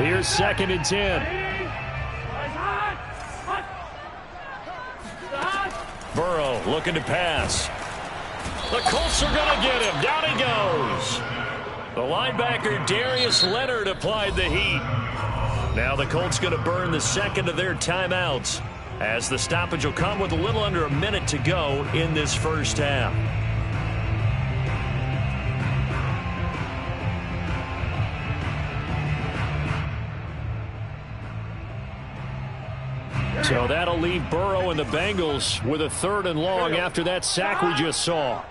Here's 2nd and 10. Burrow looking to pass. The Colts are going to get him. Down he goes. The linebacker Darius Leonard applied the heat. Now the Colts going to burn the second of their timeouts, as the stoppage will come with a little under a minute to go in this first half. So that'll leave Burrow and the Bengals with a 3rd and long after that sack we just saw.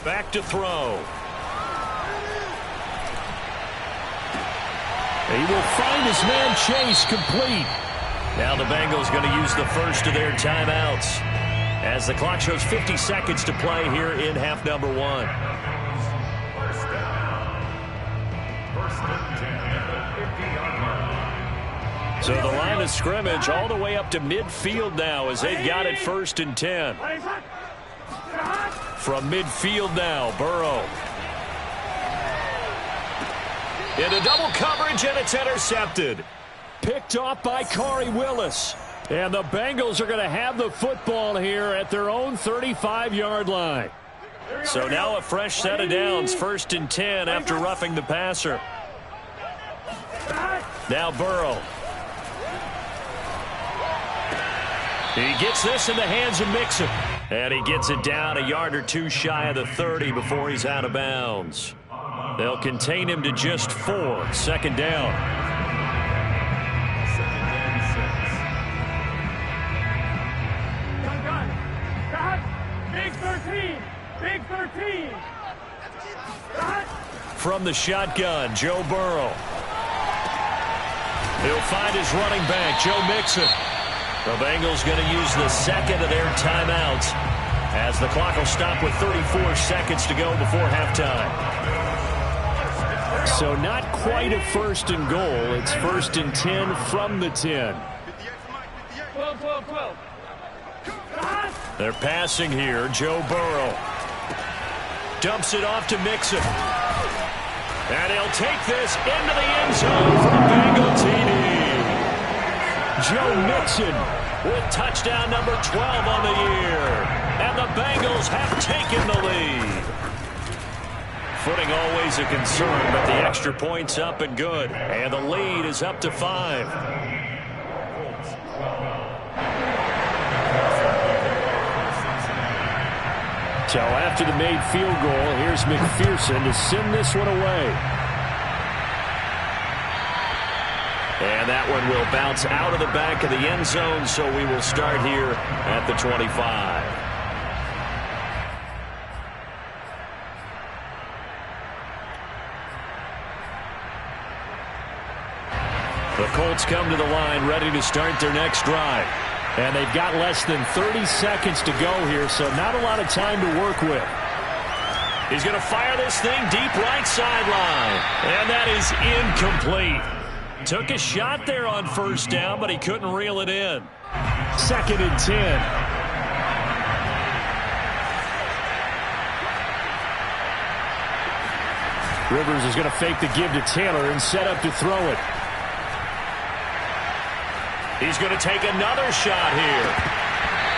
Back to throw. He will find his man Chase complete. Now the Bengals going to use the first of their timeouts, as the clock shows 50 seconds to play here in half number 1. So the line of scrimmage all the way up to midfield now, as they've got it 1st and 10. From midfield now, Burrow. Into double coverage, and it's intercepted. Picked off by Khari Willis. And the Bengals are going to have the football here at their own 35-yard line. So now a fresh set of downs, 1st and 10 after roughing the passer. Now Burrow. He gets this in the hands of Mixon. And he gets it down a yard or two shy of the 30 before he's out of bounds. They'll contain him to just 4. 2nd down. Big 13. Big 13. From the shotgun, Joe Burrow. He'll find his running back, Joe Mixon. The Bengals going to use the second of their timeouts, as the clock will stop with 34 seconds to go before halftime. So not quite a 1st and goal. It's 1st and 10 from the 10. They're passing here. Joe Burrow dumps it off to Mixon. And he'll take this into the end zone for a Bengal TD. Joe Mixon with touchdown number 12 on the year. And the Bengals have taken the lead. Footing always a concern, but the extra point's up and good. And the lead is up to 5. So after the made field goal, here's McPherson to send this one away. And that one will bounce out of the back of the end zone, so we will start here at the 25. The Colts come to the line ready to start their next drive. And they've got less than 30 seconds to go here, so not a lot of time to work with. He's going to fire this thing deep right sideline. And that is incomplete. Took a shot there on 1st down, but he couldn't reel it in. 2nd and 10. Rivers is going to fake the give to Taylor and set up to throw it. He's going to take another shot here.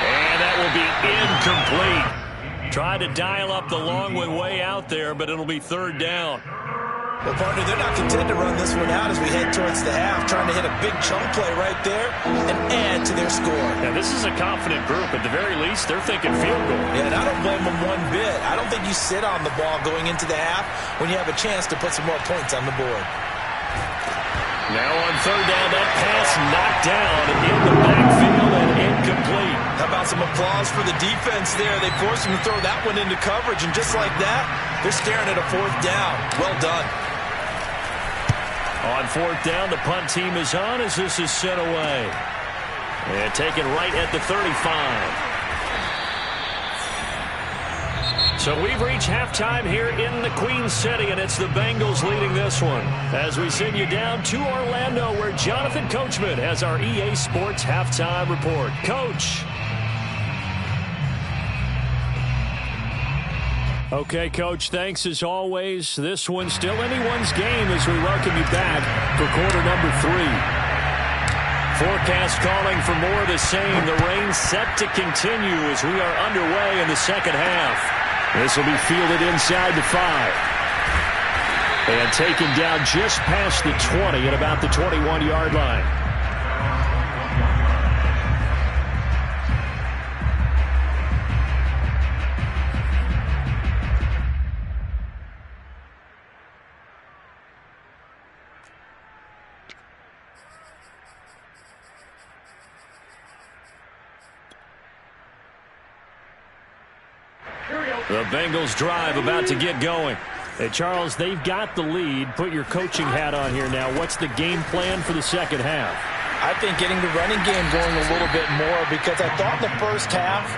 And that will be incomplete. Tried to dial up the long way out there, but it'll be 3rd down. Well, partner, they're not content to run this one out as we head towards the half, trying to hit a big chunk play right there and add to their score. Yeah, this is a confident group. At the very least, they're thinking field goal. Yeah, and I don't blame them one bit. I don't think you sit on the ball going into the half when you have a chance to put some more points on the board. Now on 3rd down, that pass knocked down in the backfield and incomplete. How about some applause for the defense there? They forced him to throw that one into coverage, and just like that, they're staring at a 4th down. Well done. On 4th down, the punt team is on as this is sent away. And taken right at the 35. So we've reached halftime here in the Queen City, and it's the Bengals leading this one. As we send you down to Orlando, where Jonathan Coachman has our EA Sports halftime report. Coach. Okay, Coach, thanks as always. This one's still anyone's game as we welcome you back for quarter number 3. Forecast calling for more of the same. The rain set to continue as we are underway in the second half. This will be fielded inside the 5. And taken down just past the 20 at about the 21-yard line. The Bengals drive about to get going. Hey, Charles, they've got the lead. Put your coaching hat on here now. What's the game plan for the second half? I think getting the running game going a little bit more, because I thought in the first half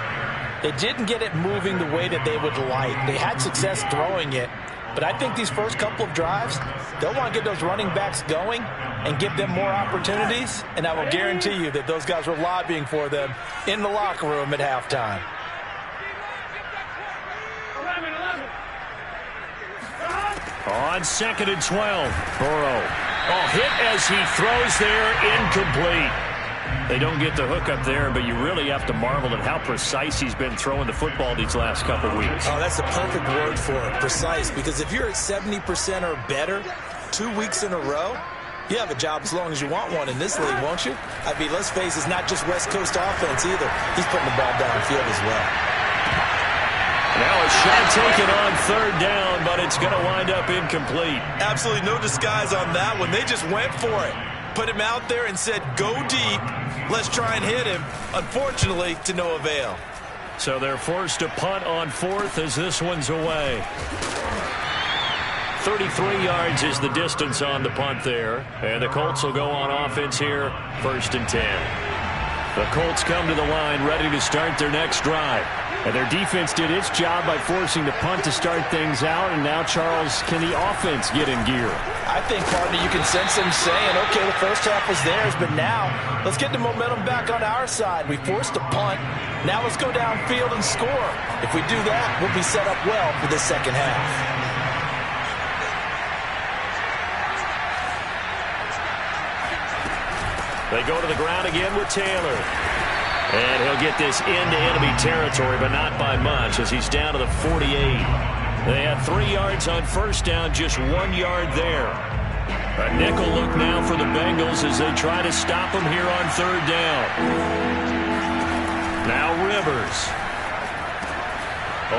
they didn't get it moving the way that they would like. They had success throwing it, but I think these first couple of drives, they'll want to get those running backs going and give them more opportunities, and I will guarantee you that those guys were lobbying for them in the locker room at halftime. On 2nd and 12, Burrow. Hit as he throws there, incomplete. They don't get the hook up there, but you really have to marvel at how precise he's been throwing the football these last couple weeks. Oh, that's the perfect word for it, precise, because if you're at 70% or better 2 weeks in a row, you have a job as long as you want one in this league, won't you? I mean, let's face it, it's not just West Coast offense either. He's putting the ball downfield as well. Now a shot taken on 3rd down, but it's going to wind up incomplete. Absolutely no disguise on that one. They just went for it. Put him out there and said, go deep. Let's try and hit him. Unfortunately, to no avail. So they're forced to punt on 4th as this one's away. 33 yards is the distance on the punt there. And the Colts will go on offense here, 1st and 10. The Colts come to the line ready to start their next drive. And their defense did its job by forcing the punt to start things out. And now, Charles, can the offense get in gear? I think, partner, you can sense them saying, okay, the first half was theirs, but now let's get the momentum back on our side. We forced a punt. Now let's go downfield and score. If we do that, we'll be set up well for the second half. They go to the ground again with Taylor. And he'll get this into enemy territory, but not by much as he's down to the 48. They had 3 yards on 1st down, just 1 yard there. A nickel look now for the Bengals as they try to stop him here on 3rd down. Now Rivers.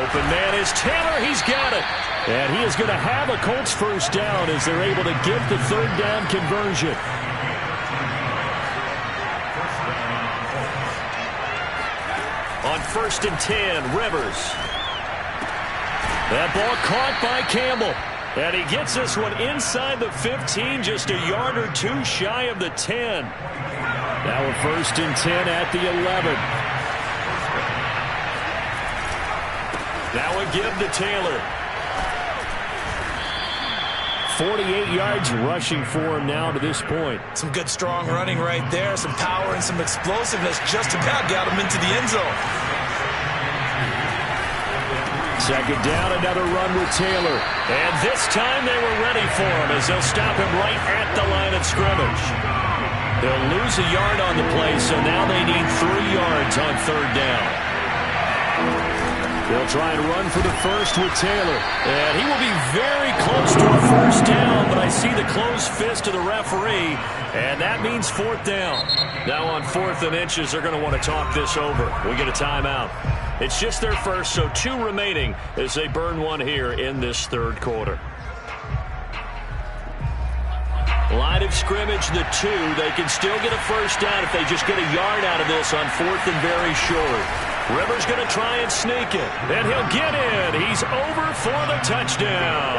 Open man is Taylor. He's got it. And he is going to have a Colts 1st down as they're able to get the 3rd down conversion. On 1st and 10, Rivers. That ball caught by Campbell. And he gets this one inside the 15, just a yard or 2 shy of the 10. Now a 1st and 10 at the 11. Now a give to Taylor. 48 yards rushing for him now to this point. Some good strong running right there. Some power and some explosiveness just about got him into the end zone. 2nd down, another run with Taylor. And this time they were ready for him as they'll stop him right at the line of scrimmage. They'll lose a yard on the play, so now they need 3 yards on 3rd down. They'll try and run for the 1st with Taylor. And he will be very close to a 1st down, but I see the closed fist of the referee, and that means 4th down. Now on 4th and inches, they're going to want to talk this over. We get a timeout. It's just their first, so 2 remaining as they burn one here in this 3rd quarter. Line of scrimmage, the 2. They can still get a 1st down if they just get a yard out of this on 4th and very short. Rivers going to try and sneak it, and he'll get in. He's over for the touchdown.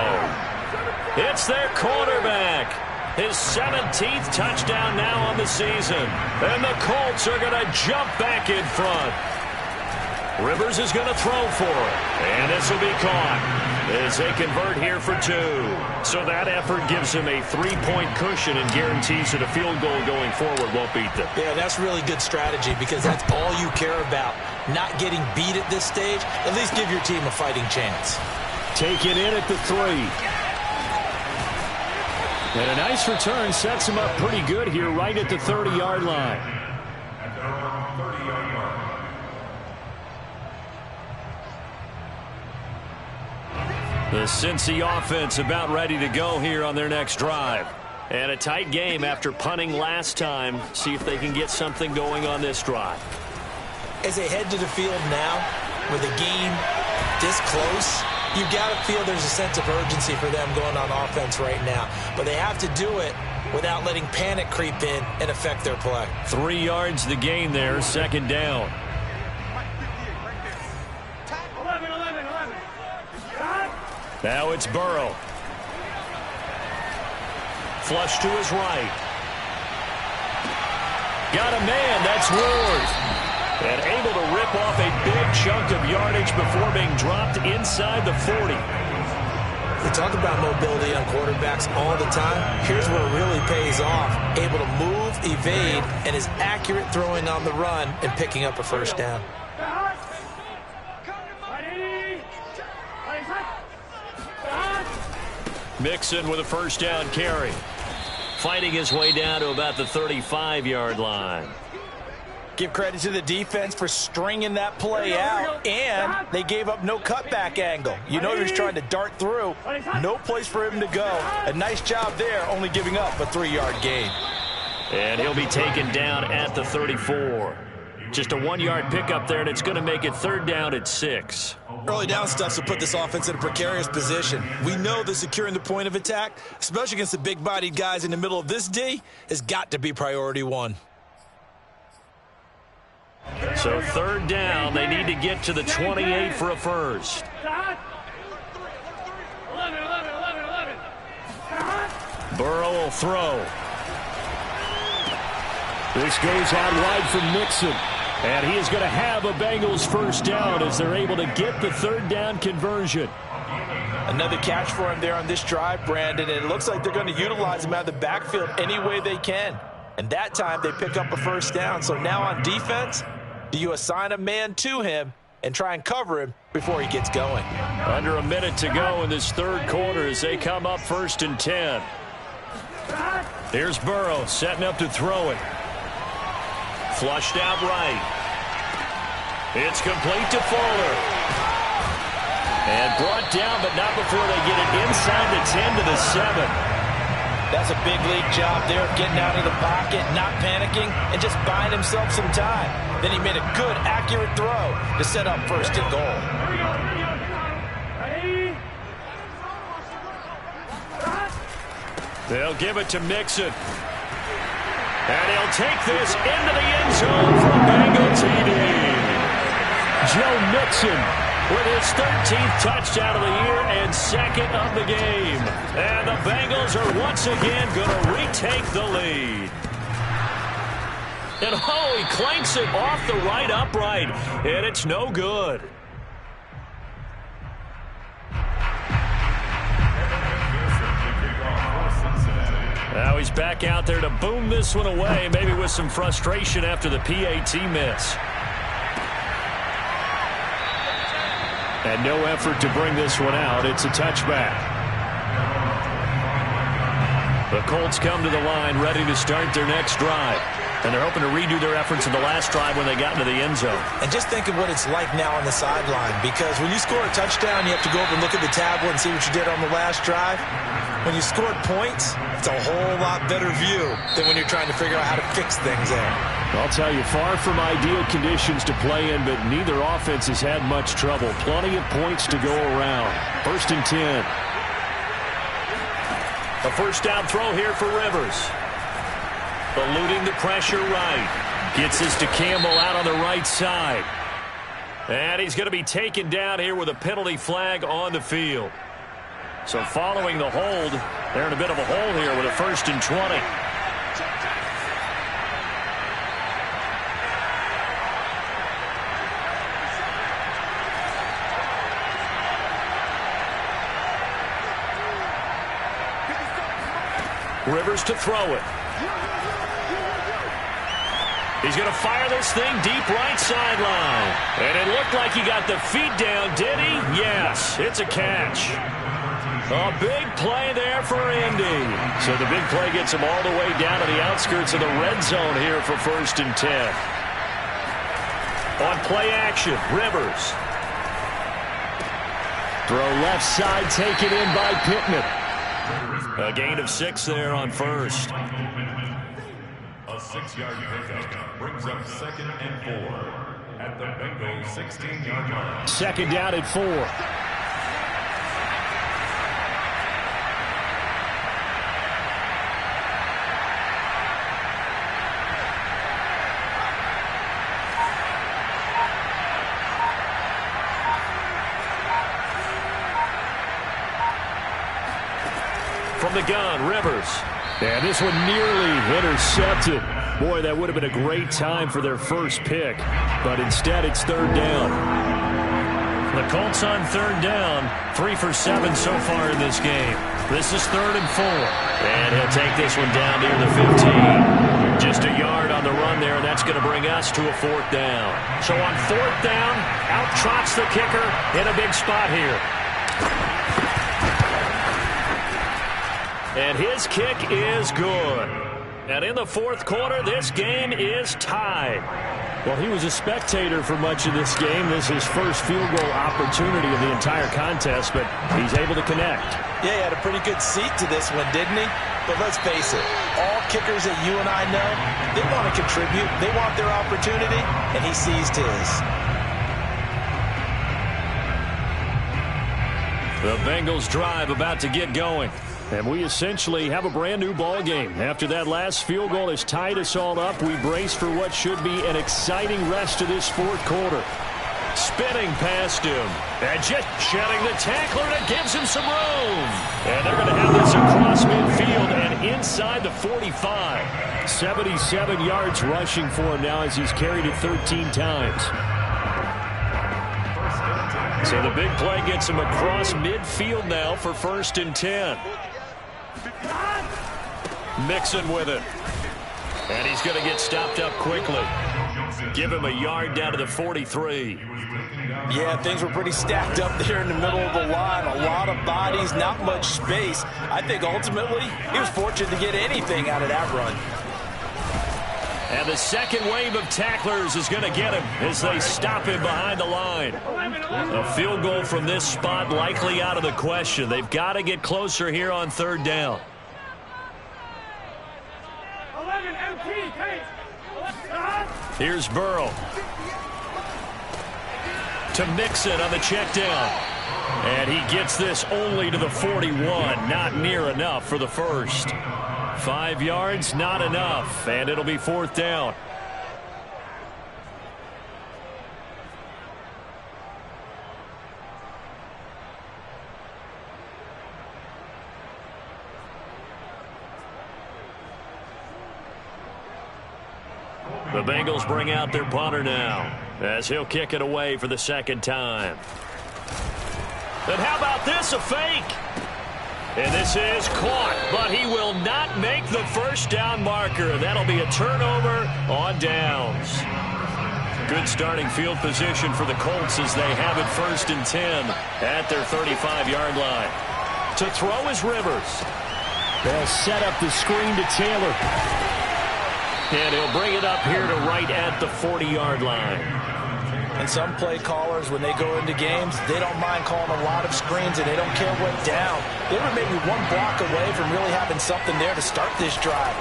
It's their quarterback. His 17th touchdown now on the season. And the Colts are going to jump back in front. Rivers is going to throw for it. And this will be caught as they convert here for 2. So that effort gives him a 3-point cushion and guarantees that a field goal going forward won't beat them. Yeah, that's really good strategy because that's all you care about. Not getting beat at this stage. At least give your team a fighting chance. Taken in at the 3. And a nice return sets him up pretty good here right at the 30-yard line. The Cincy offense about ready to go here on their next drive. And a tight game after punting last time. See if they can get something going on this drive. As they head to the field now, with a game this close, you've got to feel there's a sense of urgency for them going on offense right now. But they have to do it without letting panic creep in and affect their play. 3 yards the gain there, 2nd down. Now it's Burrow. Flush to his right. Got a man, that's Ward. And able to rip off a big chunk of yardage before being dropped inside the 40. We talk about mobility on quarterbacks all the time. Here's where it really pays off. Able to move, evade, and is accurate throwing on the run and picking up a first down. Mixon with a first down carry. Fighting his way down to about the 35-yard line. Give credit to the defense for stringing that play out, and they gave up no cutback angle. You know he was trying to dart through. No place for him to go. A nice job there, only giving up a 3-yard gain. And he'll be taken down at the 34. Just a 1-yard pickup there, and it's going to make it 3rd down at 6. Early down stuff will put this offense in a precarious position. We know that securing the point of attack, especially against the big-bodied guys in the middle of this D, has got to be priority 1. So 3rd down, they need to get to the 28 for a first. Burrow will throw. This goes out wide from Mixon. And he is going to have a Bengals first down as they're able to get the 3rd down conversion. Another catch for him there on this drive, Brandon, and it looks like they're going to utilize him out of the backfield any way they can. And that time they pick up a first down. So now on defense, do you assign a man to him and try and cover him before he gets going? Under a minute to go in this 3rd quarter as they come up 1st and 10. Here's Burrow setting up to throw it. Flushed out right. It's complete to Fuller. And brought down, but not before they get it inside the 10 to the 7. That's a big league job there, getting out of the pocket, not panicking, and just buying himself some time. Then he made a good, accurate throw to set up 1st and goal. They'll give it to Mixon. And he'll take this into the end zone for a Bengal TD. Joe Mixon with his 13th touchdown of the year and 2nd of the game. And the Bengals are once again going to retake the lead. And oh, he clanks it off the right upright, and it's no good. Now he's back out there to boom this one away, maybe with some frustration after the PAT miss. And no effort to bring this one out. It's a touchback. The Colts come to the line ready to start their next drive. And they're hoping to redo their efforts in the last drive when they got into the end zone. And just think of what it's like now on the sideline, because when you score a touchdown, you have to go over and look at the tablet and see what you did on the last drive. When you scored points, it's a whole lot better view than when you're trying to figure out how to fix things there. I'll tell you, far from ideal conditions to play in, but neither offense has had much trouble. Plenty of points to go around. 1st and 10. A first down throw here for Rivers. Eluding the pressure right. Gets this to Campbell out on the right side. And he's going to be taken down here with a penalty flag on the field. So following the hold, they're in a bit of a hole here with a 1st and 20. Rivers to throw it. He's going to fire this thing deep right sideline. And it looked like he got the feet down, did he? Yes, it's a catch. A big play there for Indy. So the big play gets him all the way down to the outskirts of the red zone here for 1st and 10. On play action, Rivers. Throw left side, taken in by Pittman. A gain of 6 there on 1st. A 6-yard pickup brings up 2nd and 4 at the Bengals 16-yard line. 2nd down at 4. From the gun, Rivers. And this one nearly intercepted. Boy, that would have been a great time for their first pick. But instead, it's 3rd down. The Colts on 3rd down. 3 for 7 so far in this game. This is 3rd and 4. And he'll take this one down near the 15. Just a yard on the run there, and that's going to bring us to a 4th down. So on 4th down, out trots the kicker in a big spot here. And his kick is good. And in the 4th quarter, this game is tied. Well, he was a spectator for much of this game. This is his first field goal opportunity of the entire contest, but he's able to connect. Yeah, he had a pretty good seat to this one, didn't he? But let's face it, all kickers that you and I know, they want to contribute. They want their opportunity, and he seized his. The Bengals drive about to get going. And we essentially have a brand-new ball game. After that last field goal has tied us all up, we brace for what should be an exciting rest of this 4th quarter. Spinning past him. And just shedding the tackler that gives him some room. And they're going to have this across midfield and inside the 45. 77 yards rushing for him now as he's carried it 13 times. So the big play gets him across midfield now for 1st and 10. Mixon with it. And he's going to get stopped up quickly. Give him a yard down to the 43. Yeah, things were pretty stacked up there in the middle of the line. A lot of bodies, not much space. I think ultimately he was fortunate to get anything out of that run. And the second wave of tacklers is going to get him as they stop him behind the line. A field goal from this spot likely out of the question. They've got to get closer here on 3rd down. Here's Burrow. To Mixon on the check down. And he gets this only to the 41. Not near enough for the first. 5 yards, not enough. And it'll be 4th down. The Bengals bring out their punter now as he'll kick it away for the 2nd time. And how about this, a fake? And this is caught, but he will not make the 1st down marker. That'll be a turnover on downs. Good starting field position for the Colts as they have it 1st and 10 at their 35-yard line. To throw is Rivers. They'll set up the screen to Taylor. And he'll bring it up here to right at the 40-yard line. And some play callers, when they go into games, they don't mind calling a lot of screens, and they don't care what down. They were maybe one block away from really having something there to start this drive.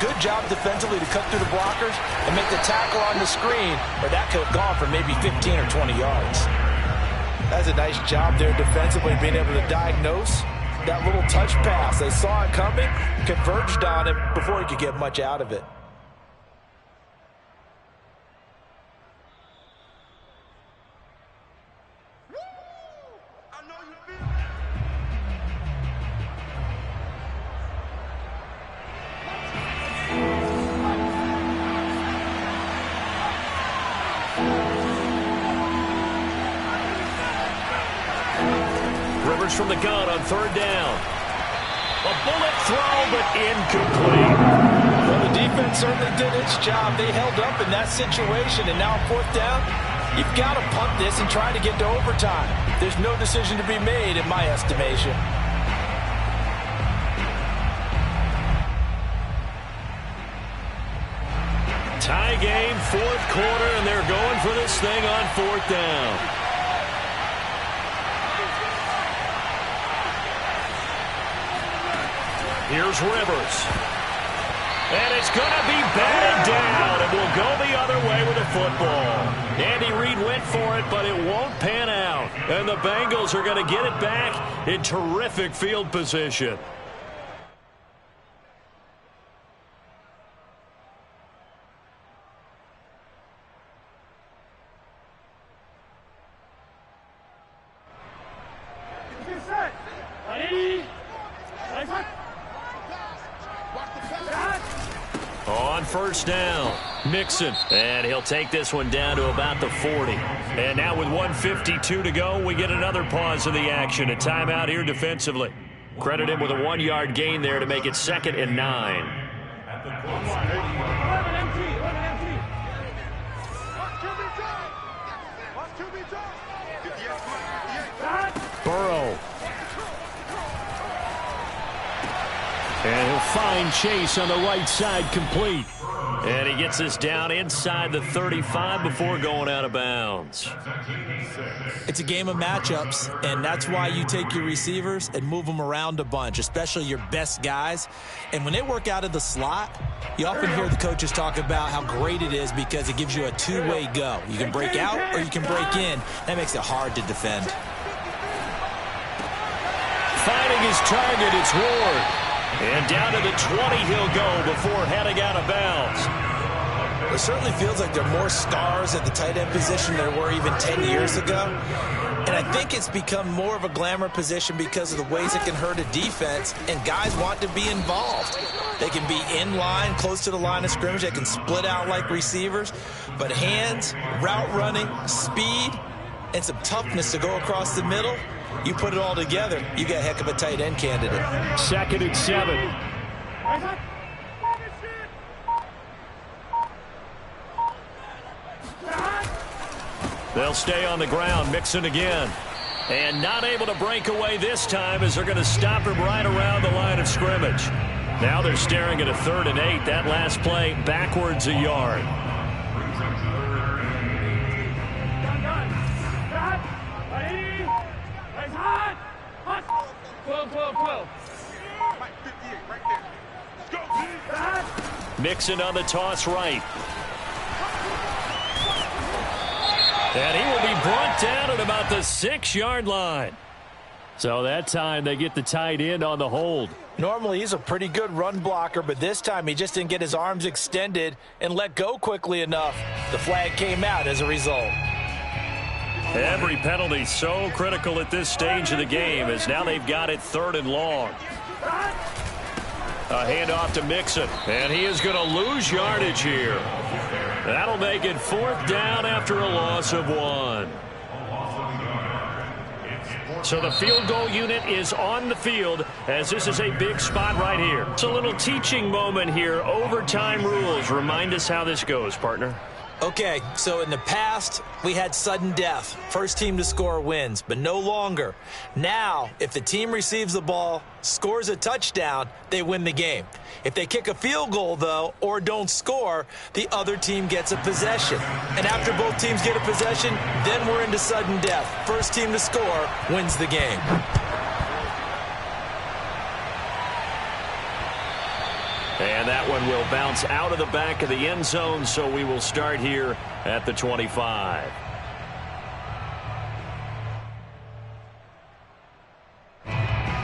Good job defensively to cut through the blockers and make the tackle on the screen, or that could have gone for maybe 15 or 20 yards. That's a nice job there defensively, being able to diagnose that little touch pass. They saw it coming, converged on it before he could get much out of it. Rivers from the gun on 3rd down. A bullet throw, but incomplete. Well, the defense certainly did its job. They held up in that situation, and now on fourth down, you've got to punt this and try to get to overtime. There's no decision to be made in my estimation. Tie game, fourth quarter, and they're going for this thing on fourth down. Here's Rivers. And it's going to be batted down, and we'll go the other way with the football. Andy Reid went for it, but it won't pan out. And the Bengals are going to get it back in terrific field position. On first down, Mixon, and he'll take this one down to about the 40. And now with 1:52 to go, we get another pause of the action. A timeout here defensively. Credit him with a 1-yard gain there to make it 2nd and 9. Burrow. And he'll find Chase on the right side, complete. And he gets this down inside the 35 before going out of bounds. It's a game of matchups, and that's why you take your receivers and move them around a bunch, especially your best guys. And when they work out of the slot, you often hear the coaches talk about how great it is because it gives you a two-way go. You can break out or you can break in. That makes it hard to defend. Finding his target, it's Ward. And down to the 20 he'll go before heading out of bounds. It certainly feels like there are more stars at the tight end position than there were even 10 years ago. And I think it's become more of a glamour position because of the ways it can hurt a defense, and guys want to be involved. They can be in line, close to the line of scrimmage. They can split out like receivers. But hands, route running, speed, and some toughness to go across the middle, you put it all together, you got a heck of a tight end candidate. 2nd and 7. They'll stay on the ground, Mixon again. And not able to break away this time as they're going to stop him right around the line of scrimmage. Now they're staring at a 3rd and 8. That last play backwards a yard. Mixon on the toss right. And he will be brought down at about the 6-yard line. So that time they get the tight end on the hold. Normally he's a pretty good run blocker, but this time he just didn't get his arms extended and let go quickly enough. The flag came out as a result. Every penalty so critical at this stage of the game as now they've got it 3rd and long. A handoff to Mixon, and he is going to lose yardage here. That'll make it 4th down after a loss of 1. So the field goal unit is on the field as this is a big spot right here. It's a little teaching moment here. Overtime rules. Remind us how this goes, partner. Okay, so in the past, we had sudden death. First team to score wins, but no longer. Now, if the team receives the ball, scores a touchdown, they win the game. If they kick a field goal, though, or don't score, the other team gets a possession. And after both teams get a possession, then we're into sudden death. First team to score wins the game. And that one will bounce out of the back of the end zone, so we will start here at the 25.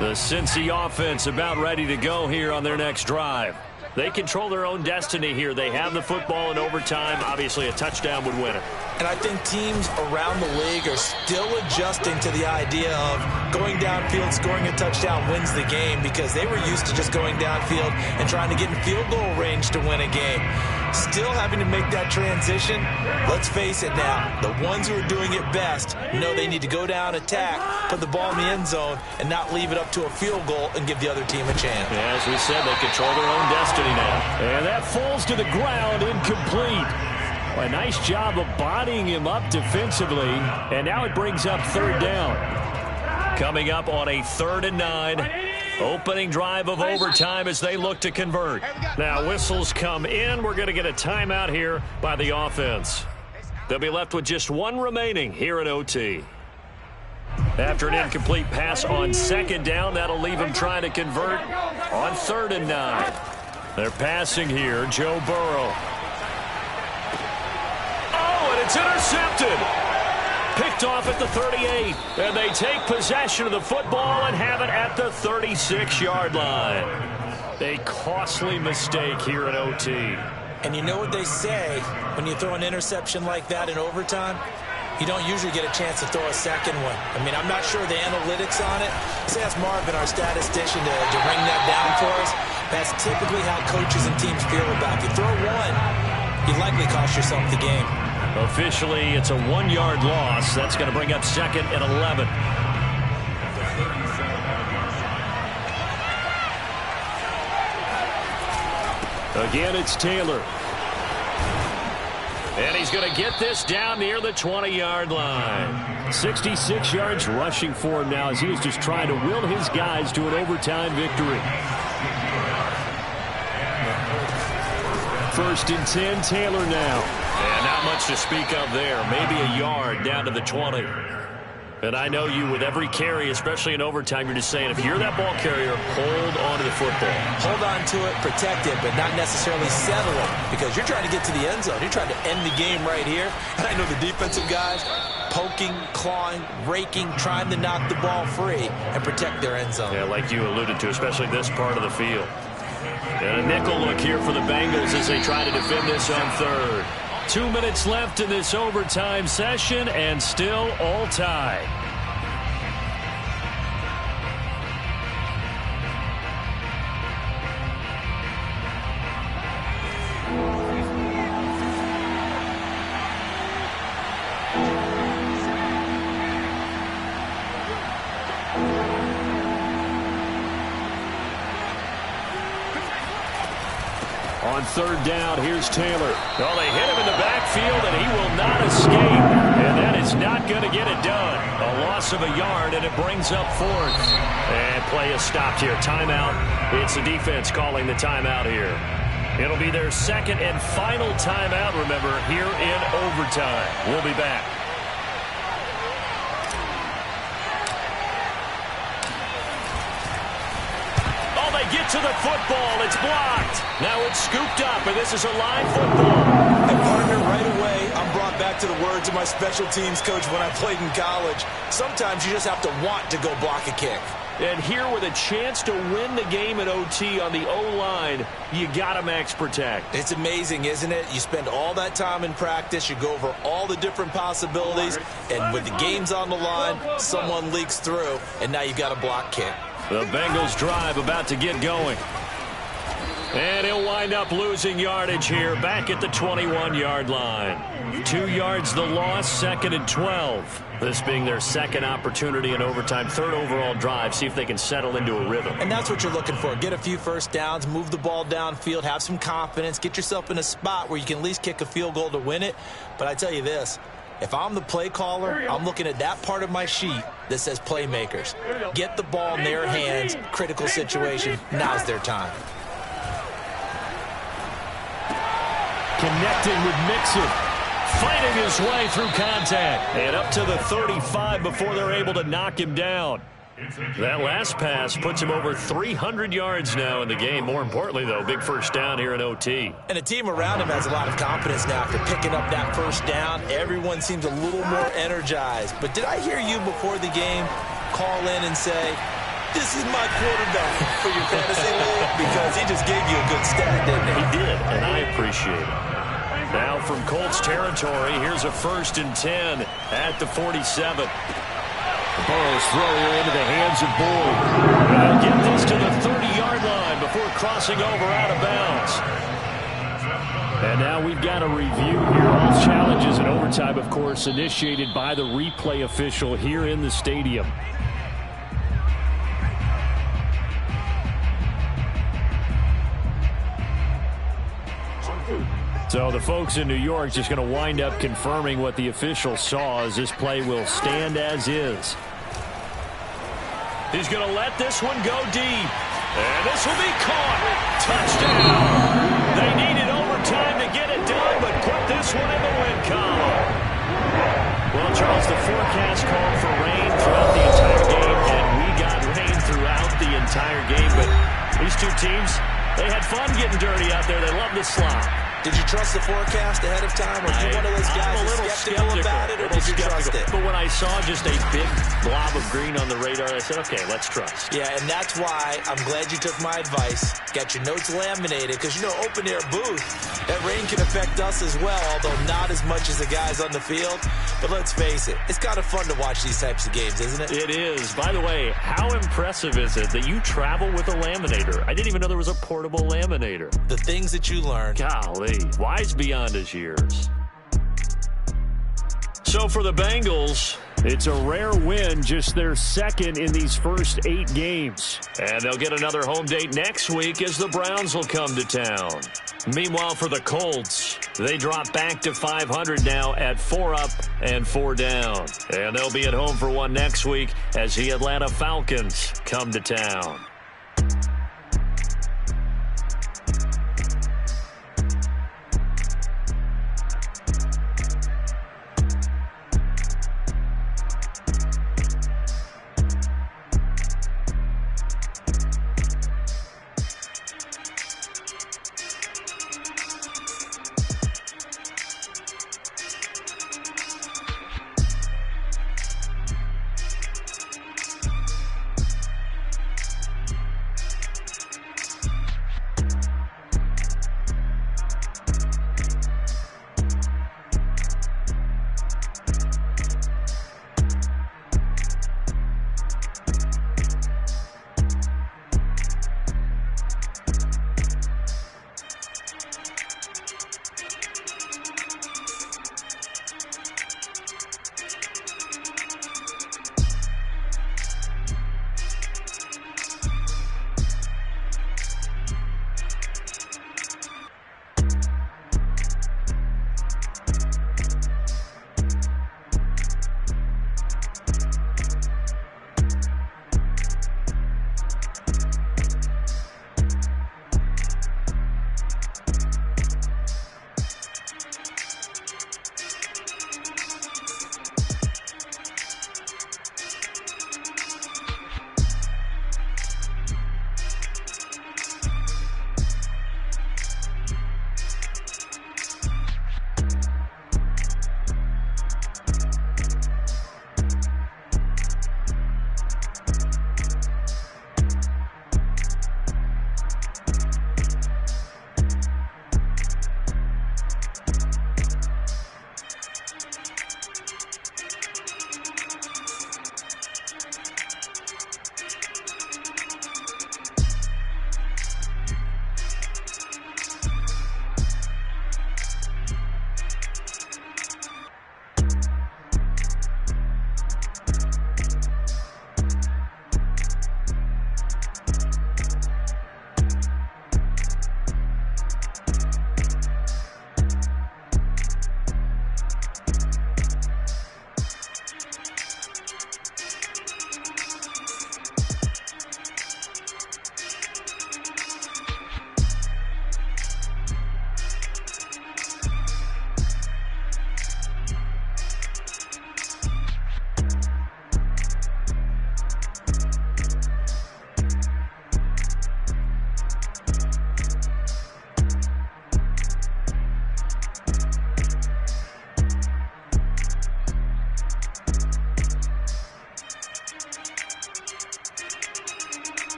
The Cincy offense about ready to go here on their next drive. They control their own destiny here. They have the football in overtime. Obviously, a touchdown would win it. And I think teams around the league are still adjusting to the idea of going downfield, scoring a touchdown wins the game because they were used to just going downfield and trying to get in field goal range to win a game. Still having to make that transition. Let's face it now, the ones who are doing it best know they need to go down, attack, put the ball in the end zone, and not leave it up to a field goal and give the other team a chance. Yeah, as we said, they control their own destiny now. And that falls to the ground, incomplete. A nice job of bodying him up defensively, and now it brings up third down. Coming up on a 3rd and 9. Opening drive of overtime as they look to convert. Now whistles come in. We're going to get a timeout here by the offense. They'll be left with just one remaining here at OT. After an incomplete pass on 2nd down, that'll leave them trying to convert on 3rd and 9. They're passing here. Joe Burrow. Oh, and it's intercepted. Picked off at the 38, and they take possession of the football and have it at the 36-yard line. A costly mistake here at OT. And you know what they say, when you throw an interception like that in overtime, you don't usually get a chance to throw a second one. I mean, I'm not sure the analytics on it. Let's ask Marvin, our statistician, to bring that down for us. That's typically how coaches and teams feel about it. You throw one, you likely cost yourself the game. Officially, it's a 1-yard loss. That's going to bring up 2nd and 11. Again, it's Taylor. And he's going to get this down near the 20-yard line. 66 yards rushing for him now as he was just trying to will his guys to an overtime victory. 1st and 10, Taylor now. And not much to speak of there. Maybe a yard down to the 20. And I know you, with every carry, especially in overtime, you're just saying, if you're that ball carrier, hold on to the football. Hold on to it, protect it, but not necessarily settle it, because you're trying to get to the end zone. You're trying to end the game right here. And I know the defensive guys poking, clawing, raking, trying to knock the ball free and protect their end zone. Yeah, like you alluded to, especially this part of the field. And a nickel look here for the Bengals as they try to defend this on 3rd. 2 minutes left in this overtime session, and still all tied. On 3rd down, here's Taylor. Well, they hit him in the backfield, and he will not escape. And that is not going to get it done. A loss of a yard, and it brings up 4th. And play is stopped here. Timeout. It's the defense calling the timeout here. It'll be their 2nd and final timeout, remember, here in overtime. We'll be back. Get to the football. It's blocked. Now it's scooped up, and this is a line football. And partner, right away, I'm brought back to the words of my special teams coach when I played in college. Sometimes you just have to want to go block a kick. And here with a chance to win the game at OT on the O-line, you got to max protect. It's amazing, isn't it? You spend all that time in practice, you go over all the different possibilities, and with the games on the line, someone leaks through, and now you've got a block kick. The Bengals drive about to get going. And he'll wind up losing yardage here back at the 21-yard line. 2 yards the loss, 2nd and 12. This being their 2nd opportunity in overtime, 3rd overall drive. See if they can settle into a rhythm. And that's what you're looking for. Get a few first downs, move the ball downfield, have some confidence, get yourself in a spot where you can at least kick a field goal to win it. But I tell you this, if I'm the play caller, I'm looking at that part of my sheet that says playmakers. Get the ball in their hands, critical situation, now's their time. Connecting with Mixon. Fighting his way through contact. And up to the 35 before they're able to knock him down. That last pass puts him over 300 yards now in the game. More importantly, though, big first down here in OT. And the team around him has a lot of confidence now after picking up that first down. Everyone seems a little more energized. But did I hear you before the game call in and say, this is my quarterback for your fantasy league? Because he just gave you a good stat, didn't he? He did, and I appreciate it. Now from Colts territory, here's a 1st and 10 at the 47. Burrow's throw here into the hands of Boyd. And they'll get this to the 30-yard line before crossing over out of bounds. And now we've got a review here. All challenges in overtime, of course, initiated by the replay official here in the stadium. So the folks in New York just going to wind up confirming what the official saw, as this play will stand as is. He's going to let this one go deep. And this will be caught. Touchdown. They needed overtime to get it done, but put this one in the win column. Well, Charles, the forecast called for rain throughout the entire game, and we got rain throughout the entire game. But these two teams, they had fun getting dirty out there. They love the slop. Did you trust the forecast ahead of time? Or you one of those guys skeptical about it, or did you trust it? But when I saw just a big blob of green on the radar, I said, okay, let's trust. Yeah, and that's why I'm glad you took my advice. Got your notes laminated, because, open-air booth, that rain can affect us as well, although not as much as the guys on the field. But let's face it, it's kind of fun to watch these types of games, isn't it? It is. By the way, how impressive is it that you travel with a laminator? I didn't even know there was a portable laminator. The things that you learn. Golly. Wise beyond his years. So for the Bengals, it's a rare win, just their second in these first 8 games. And they'll get another home date next week as the Browns will come to town. Meanwhile, for the Colts, they drop back to 500 now at 4 up and 4 down. And they'll be at home for one next week as the Atlanta Falcons come to town.